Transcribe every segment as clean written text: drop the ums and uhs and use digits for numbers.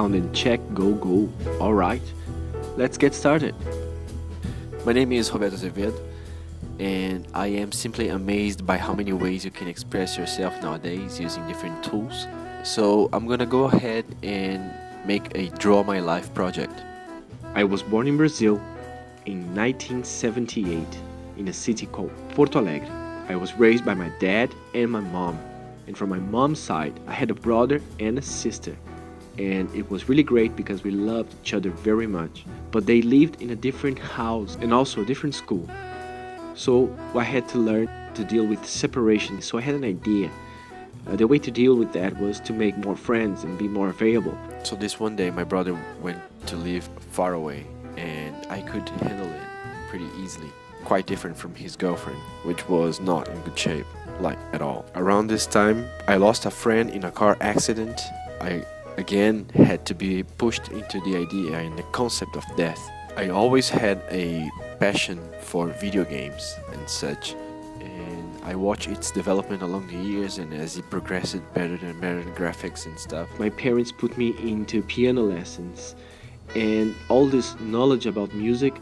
sound and check, go, go. Alright, let's get started. My name is Roberto Azevedo, and I am simply amazed by how many ways you can express yourself nowadays using different tools. So I'm gonna go ahead and make a Draw My Life project. I was born in Brazil in 1978 in a city called Porto Alegre. I was raised by my dad and my mom, and from my mom's side I had a brother and a sister, and it was really great because we loved each other very much, but they lived in a different house and also a different school, so I had to learn to deal with separation. So I had an idea. The way to deal with that was to make more friends and be more available. So this one day my brother went to live far away, and I could handle it pretty easily. Quite different from his girlfriend, which was not in good shape, like at all. Around this time, I lost a friend in a car accident. I again had to be pushed into the idea and the concept of death. I always had a passion for video games and such, and I watched its development along the years, and as it progressed better and better graphics and stuff. My parents put me into piano lessons, and all this knowledge about music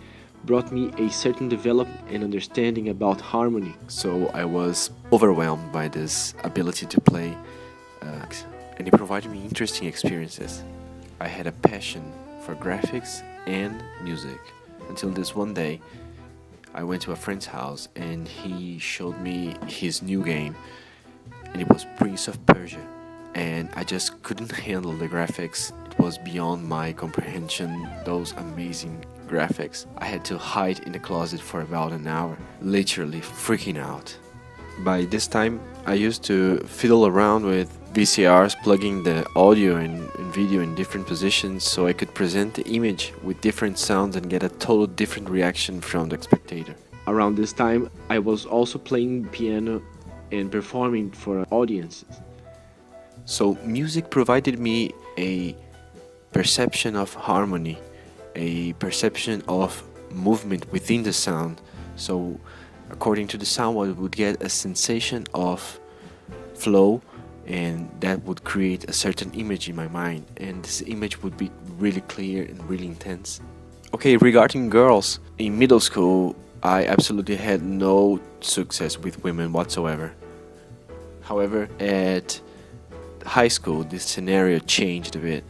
brought me a certain development and understanding about harmony. So I was overwhelmed by this ability to play, and it provided me interesting experiences. I had a passion for graphics and music until this one day I went to a friend's house and he showed me his new game, and it was Prince of Persia, and I just couldn't handle the graphics. It was beyond my comprehension, those amazing graphics. I had to hide in the closet for about an hour, literally freaking out. By this time, I used to fiddle around with VCRs, plugging the audio and video in different positions so I could present the image with different sounds and get a total different reaction from the spectator. Around this time, I was also playing piano and performing for audiences. So music provided me a perception of harmony, a perception of movement within the sound. So according to the sound, I would get a sensation of flow, and that would create a certain image in my mind, and this image would be really clear and really intense. Okay, regarding girls, in middle school I absolutely had no success with women whatsoever. However, at high school this scenario changed a bit.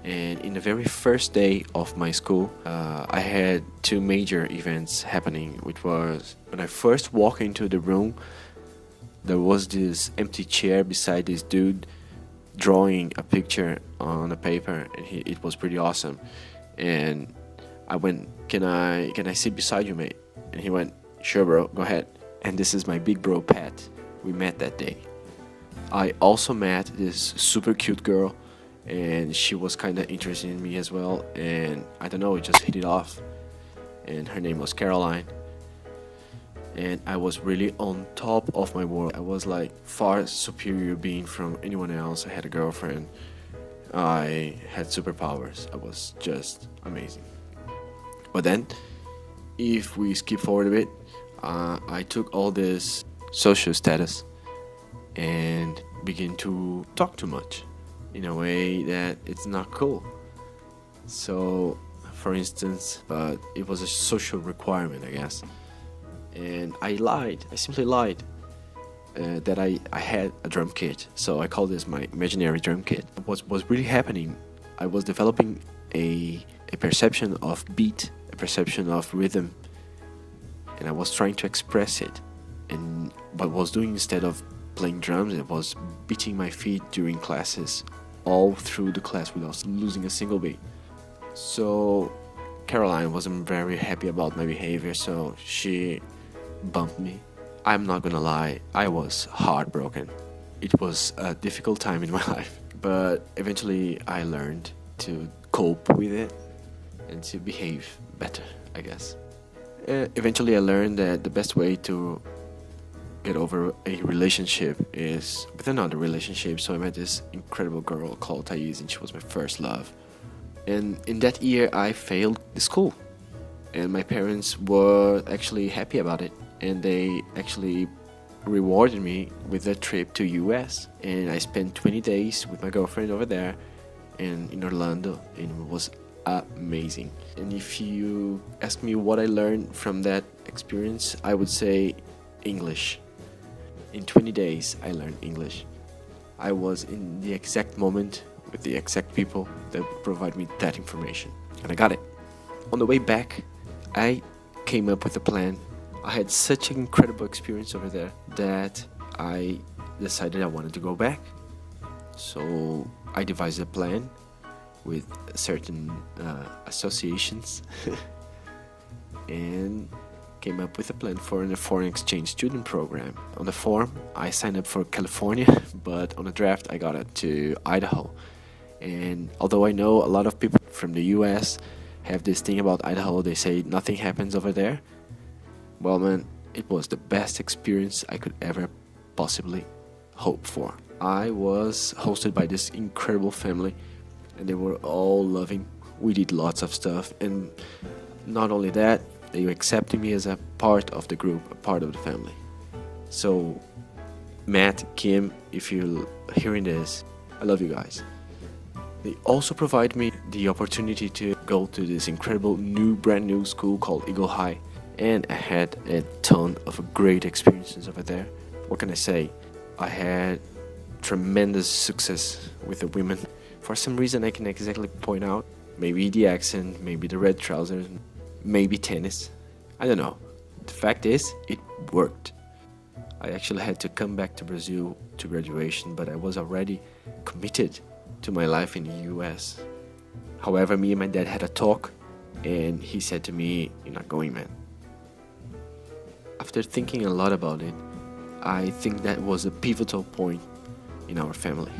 And in the very first day of my school, I had two major events happening, which was when I first walked into the room, there was this empty chair beside this dude drawing a picture on a paper, and it was pretty awesome. And I went, can I sit beside you, mate? And he went, sure bro, go ahead. And this is my big bro Pat. We met that day. I also met this super cute girl, and she was kind of interested in me as well, and I don't know, we just hit it off, and her name was Caroline, and I was really on top of my world. I was like far superior being from anyone else. I had a girlfriend, I had superpowers, I was just amazing. But then, if we skip forward a bit, I took all this social status and began to talk too much in a way that it's not cool. So, for instance, but it was a social requirement, I guess. And I lied. I simply lied that I had a drum kit. So I call this my imaginary drum kit. What was really happening, I was developing a perception of beat, a perception of rhythm, and I was trying to express it. And what I was doing, instead of playing drums, it was beating my feet during classes, all through the class without losing a single beat. So Caroline wasn't very happy about my behavior, so she bumped me. I'm not gonna lie, I was heartbroken. It was a difficult time in my life, but eventually I learned to cope with it and to behave better, I guess. Eventually I learned that the best way to get over a relationship is with another relationship. So I met this incredible girl called Thais, and she was my first love. And in that year I failed the school, and my parents were actually happy about it, and they actually rewarded me with a trip to US, and I spent 20 days with my girlfriend over there, and in Orlando, and it was amazing. And if you ask me what I learned from that experience, I would say English. In 20 days, I learned English. I was in the exact moment with the exact people that would provide me that information, and I got it. On the way back, I came up with a plan. I had such an incredible experience over there that I decided I wanted to go back. So I devised a plan with certain associations and came up with a plan for a foreign exchange student program. On the form, I signed up for California, but on the draft, I got it to Idaho. And although I know a lot of people from the US have this thing about Idaho, they say nothing happens over there. Well, man, it was the best experience I could ever possibly hope for. I was hosted by this incredible family, and they were all loving. We did lots of stuff, and not only that, they accepted me as a part of the group, a part of the family. So, Matt, Kim, if you're hearing this, I love you guys. They also provide me the opportunity to go to this incredible brand new school called Eagle High, and I had a ton of great experiences over there. What can I say? I had tremendous success with the women. For some reason I can exactly point out, maybe the accent, maybe the red trousers, maybe tennis, I don't know. The fact is, it worked. I actually had to come back to Brazil to graduation, but I was already committed to my life in the US. However, me and my dad had a talk, and he said to me, "You're not going, man." After thinking a lot about it, I think that was a pivotal point in our family.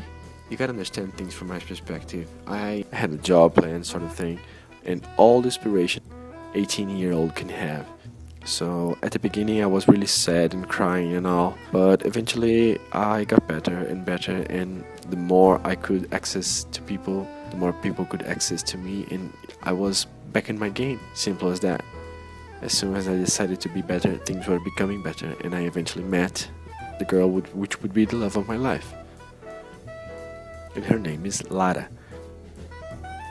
You gotta understand things from my perspective. I had a job plan sort of thing, and all the inspiration 18-year-old can have. So at the beginning I was really sad and crying and all, but eventually I got better and better, and the more I could access to people, the more people could access to me, and I was back in my game. Simple as that. As soon as I decided to be better, things were becoming better, and I eventually met the girl which would be the love of my life. And her name is Lara.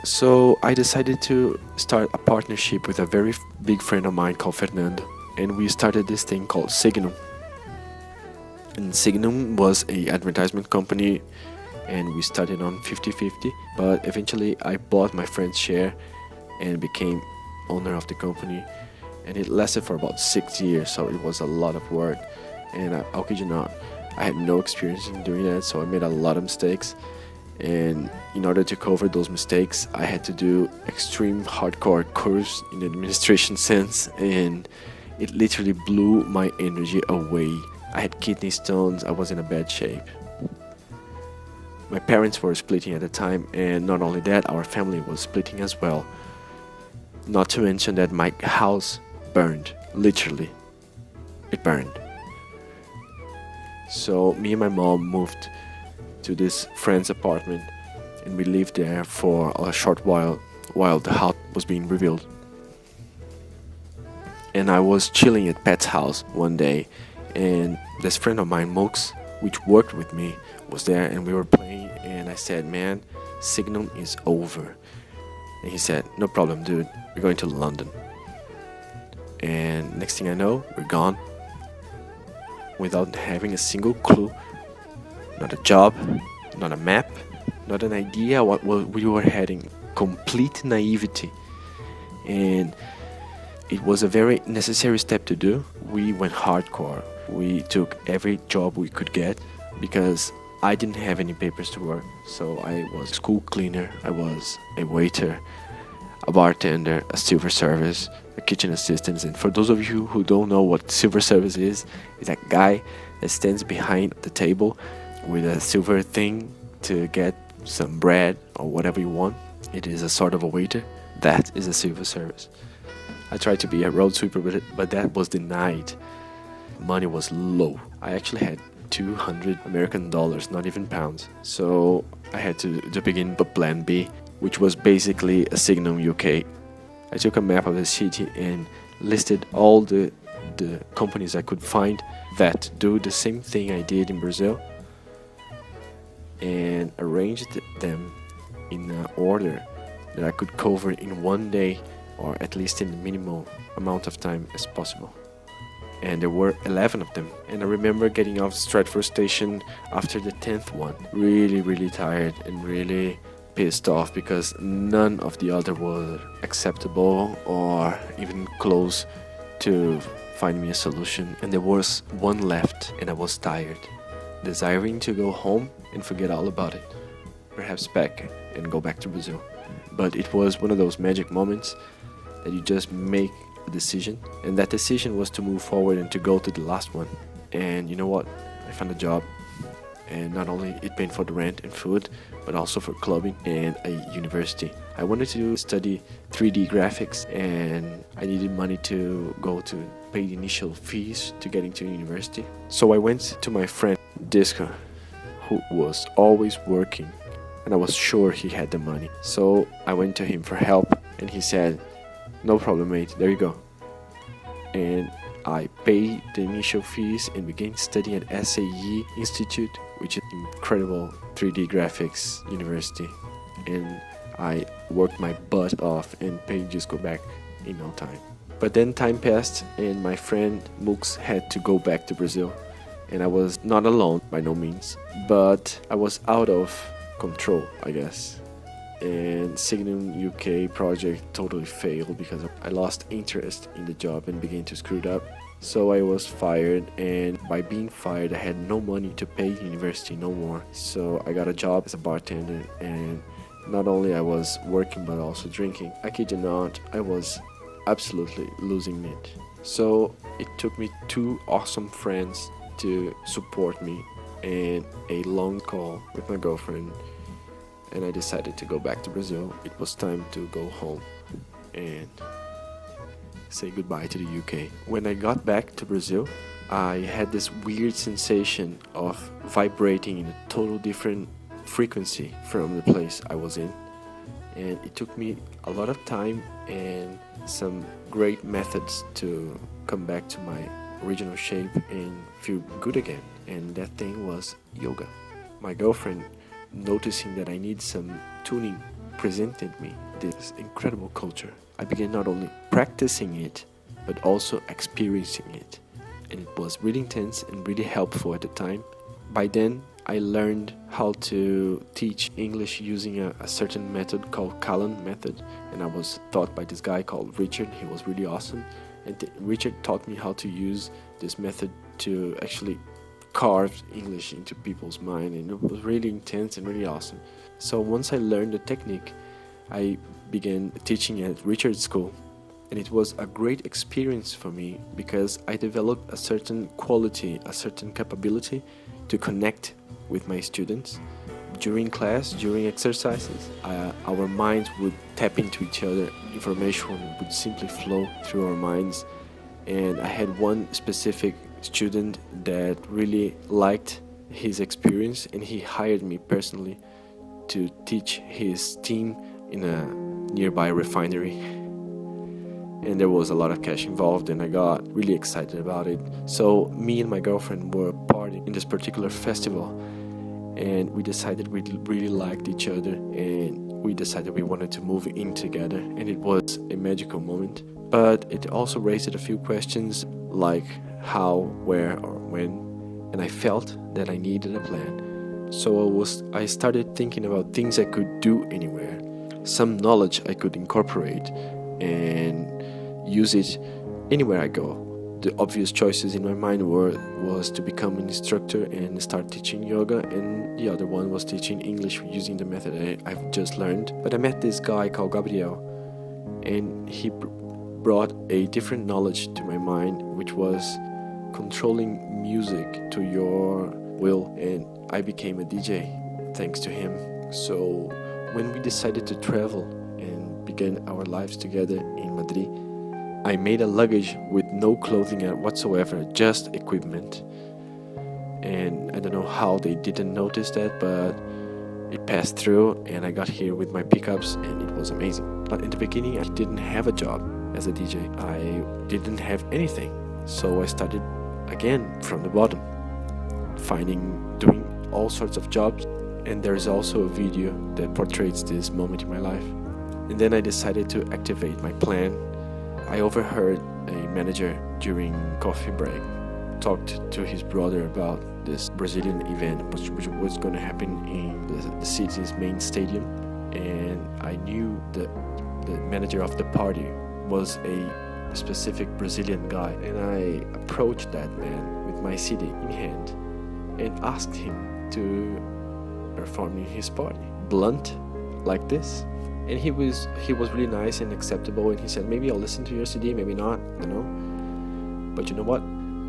So I decided to start a partnership with a very big friend of mine called Fernando, and we started this thing called Signum. And Signum was a advertisement company, and we started on 50-50, but eventually I bought my friend's share and became owner of the company, and it lasted for about 6 years, so it was a lot of work, and I'll kid you not, I had no experience in doing that, so I made a lot of mistakes. And in order to cover those mistakes, I had to do extreme hardcore course in the administration sense, and it literally blew my energy away. I had kidney stones, I was in a bad shape. My parents were splitting at the time, and not only that, our family was splitting as well. Not to mention that my house burned, literally. It burned. So me and my mom moved to this friend's apartment, and we lived there for a short while the house was being rebuilt. And I was chilling at Pat's house one day, and this friend of mine, Mox, which worked with me, was there, and we were playing, and I said, "Man, Signum is over." And he said, "No problem, dude, we're going to London." And next thing I know, we're gone without having a single clue. Not a job, not a map, not an idea what we were heading. Complete naivety. And it was a very necessary step to do. We went hardcore. We took every job we could get because I didn't have any papers to work. So I was a school cleaner, I was a waiter, a bartender, a silver service, a kitchen assistant. And for those of you who don't know what silver service is, it's that guy that stands behind the table with a silver thing to get some bread or whatever you want. It is a sort of a waiter. That is a silver service. I tried to be a road sweeper, but that was denied. Money was low. I actually had 200 American dollars, not even pounds. So I had to begin a plan B, which was basically a Signum UK. I took a map of the city and listed all the companies I could find that do the same thing I did in Brazil, and arranged them in an order that I could cover in one day, or at least in the minimal amount of time as possible. And there were 11 of them, and I remember getting off Stratford station after the 10th one, really tired and really pissed off because none of the other were acceptable or even close to find me a solution, and there was one left, and I was tired, desiring to go home and forget all about it, perhaps pack and go back to Brazil. But it was one of those magic moments that you just make a decision, and that decision was to move forward and to go to the last one. And you know what? I found a job, and not only it paid for the rent and food, but also for clubbing and a university. I wanted to study 3D graphics, and I needed money to go to pay the initial fees to get into university. So I went to my friend Disco, who was always working, and I was sure he had the money. So I went to him for help, and he said, "No problem, mate, there you go." And I paid the initial fees and began studying at SAE Institute, which is an incredible 3D graphics university. And I worked my butt off and paid just go back in no time. But then time passed, and my friend Mooks had to go back to Brazil. And I was not alone, by no means, but I was out of control, I guess. And Signum UK project totally failed because I lost interest in the job and began to screw it up. So I was fired, and by being fired I had no money to pay university no more. So I got a job as a bartender, and not only I was working but also drinking. I kid you not, I was absolutely losing it. So it took me 2 awesome friends to support me and a long call with my girlfriend, and I decided to go back to Brazil. It was time to go home and say goodbye to the UK. When I got back to Brazil, I had this weird sensation of vibrating in a total different frequency from the place I was in, and it took me a lot of time and some great methods to come back to my original shape and feel good again, and that thing was yoga. My girlfriend, noticing that I need some tuning, presented me this incredible culture. I began not only practicing it, but also experiencing it, and it was really intense and really helpful at the time. By then, I learned how to teach English using a certain method called Callan method, and I was taught by this guy called Richard. He was really awesome, and Richard taught me how to use this method to actually carve English into people's mind, and it was really intense and really awesome. So once I learned the technique, I began teaching at Richard's school, and it was a great experience for me because I developed a certain quality, a certain capability to connect with my students. During class, during exercises, our minds would tap into each other, information would simply flow through our minds, and I had one specific student that really liked his experience, and he hired me personally to teach his team in a nearby refinery. And there was a lot of cash involved, and I got really excited about it. So me and my girlfriend were partying in this particular festival, and we decided we really liked each other, and we decided we wanted to move in together, and it was a magical moment. But it also raised a few questions like how, where, or when, and I felt that I needed a plan. So I started thinking about things I could do anywhere, some knowledge I could incorporate and use it anywhere I go. The obvious choices in my mind was to become an instructor and start teaching yoga, and the other one was teaching English using the method I've just learned. But I met this guy called Gabriel, and he brought a different knowledge to my mind, which was controlling music to your will, and I became a DJ thanks to him. So when we decided to travel and begin our lives together in Madrid, I made a luggage with no clothing whatsoever, just equipment. And I don't know how they didn't notice that, but it passed through, and I got here with my pickups, and it was amazing. But in the beginning, I didn't have a job as a DJ. I didn't have anything. So I started again from the bottom, doing all sorts of jobs, And there's also a video that portrays this moment in my life. And then I decided to activate my plan. I overheard a manager during coffee break talked to his brother about this Brazilian event which was going to happen in the city's main stadium. And I knew that the manager of the party was a specific Brazilian guy. And I approached that man with my CD in hand and asked him to perform in his party. Blunt like this. And he was really nice and acceptable, and he said, maybe I'll listen to your CD, maybe not, you know. But you know what?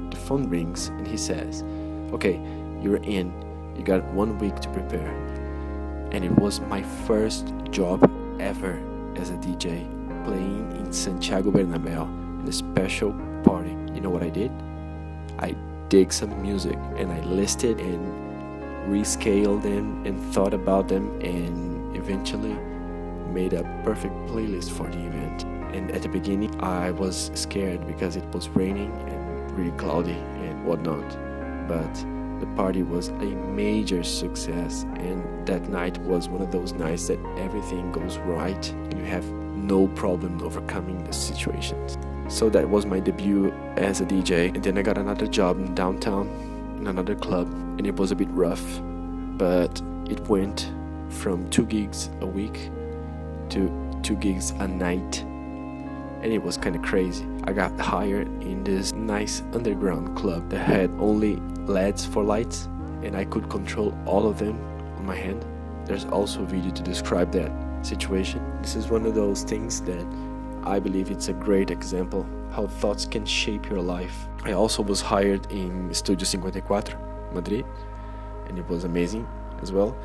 The phone rings and he says, okay, you're in, you got 1 week to prepare. And it was my first job ever as a DJ, playing in Santiago Bernabéu in a special party. You know what I did? I dig some music and I listed and rescaled them and thought about them, and eventually made a perfect playlist for the event. And at the beginning I was scared because it was raining and really cloudy and whatnot, but the party was a major success, and that night was one of those nights that everything goes right and you have no problem overcoming the situations. So that was my debut as a DJ, and then I got another job in downtown in another club, and it was a bit rough, but it went from 2 gigs a week to 2 gigs a night, and it was kind of crazy. I got hired in this nice underground club that had only LEDs for lights, and I could control all of them on my hand. There's also a video to describe that situation. This is one of those things that I believe it's a great example how thoughts can shape your life. I also was hired in Studio 54, Madrid, and it was amazing as well.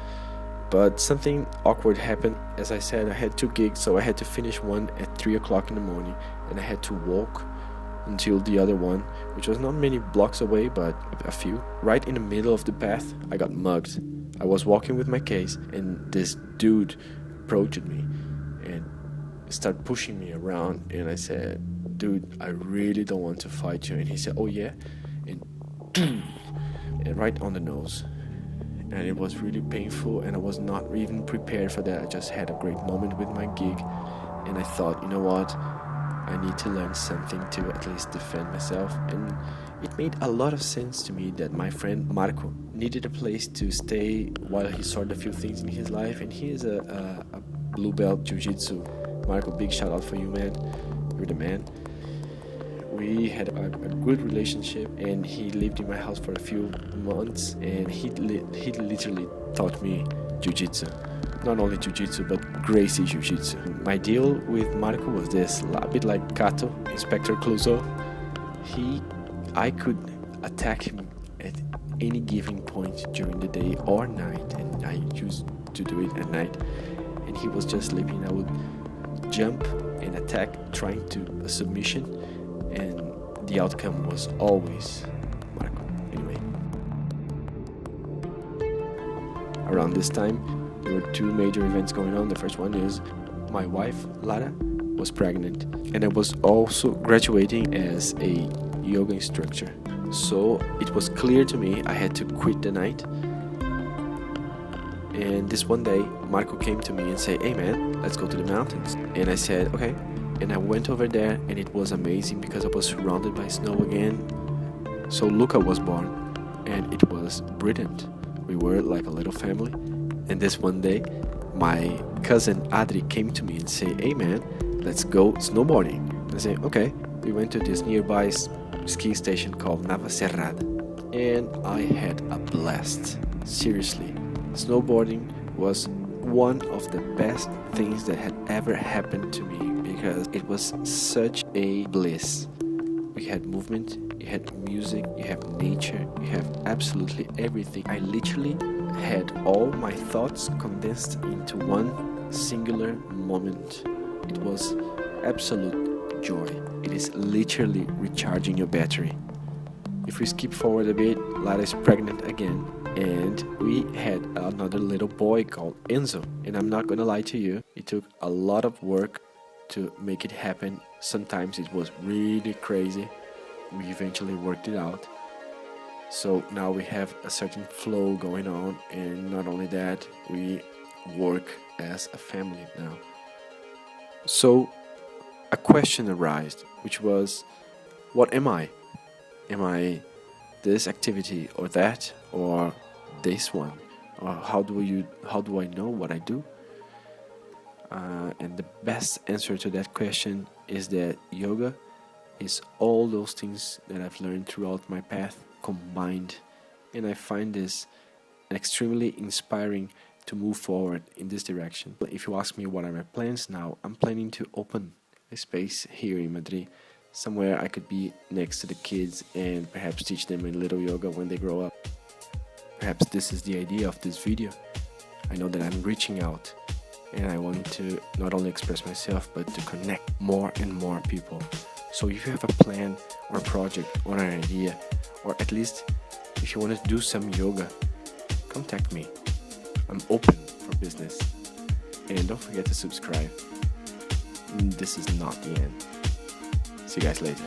But something awkward happened. As I said, I had 2 gigs, so I had to finish one at 3 o'clock in the morning, and I had to walk until the other one, which was not many blocks away, but a few. Right in the middle of the path, I got mugged. I was walking with my case, and this dude approached me and started pushing me around, and I said, dude, I really don't want to fight you. And he said, oh yeah? And right on the nose. And it was really painful, and I was not even prepared for that. I just had a great moment with my gig, and I thought, you know what, I need to learn something to at least defend myself. And it made a lot of sense to me that my friend Marco needed a place to stay while he sorted a few things in his life, and he is a blue belt jiu-jitsu. Marco, big shout out for you, man. You're the man. We had a good relationship, and he lived in my house for a few months, and he literally taught me jiu-jitsu. Not only jiu-jitsu, but Gracie jiu-jitsu. My deal with Marco was this, a bit like Kato, Inspector Clouseau. I could attack him at any given point during the day or night, and I used to do it at night, and he was just sleeping. I would jump and attack, trying to a submission, and the outcome was always Marco. Anyway, around this time there were 2 major events going on. The first one is my wife Lara was pregnant, and I was also graduating as a yoga instructor, so it was clear to me I had to quit the night. And this one day Marco came to me and said, hey man, let's go to the mountains. And I said, okay. And I went over there, and it was amazing because I was surrounded by snow again. So Luca was born, and it was brilliant. We were like a little family. And this one day, my cousin Adri came to me and said, hey man, let's go snowboarding. And I said, okay. We went to this nearby ski station called Navacerrada, and I had a blast. Seriously, snowboarding was one of the best things that had ever happened to me, because it was such a bliss. We had movement, you had music, you have nature, you have absolutely everything. I literally had all my thoughts condensed into one singular moment. It was absolute joy. It is literally recharging your battery. If we skip forward a bit, Lara is pregnant again, and we had another little boy called Enzo. And I'm not gonna lie to you, it took a lot of work to make it happen. Sometimes it was really crazy. We eventually worked it out. So now we have a certain flow going on, and not only that, we work as a family now. So a question arose, which was, what am I? Am I this activity or that or this one? Or how do I know what I do? And the best answer to that question is that yoga is all those things that I've learned throughout my path combined, and I find this extremely inspiring to move forward in this direction. If you ask me what are my plans now, I'm planning to open a space here in Madrid, somewhere I could be next to the kids and perhaps teach them a little yoga when they grow up. Perhaps this is the idea of this video. I know that I'm reaching out and I want to not only express myself but to connect more and more people. So if you have a plan or a project or an idea, or at least if you want to do some yoga, contact me. I'm open for business. And don't forget to subscribe. This is not the end. See you guys later.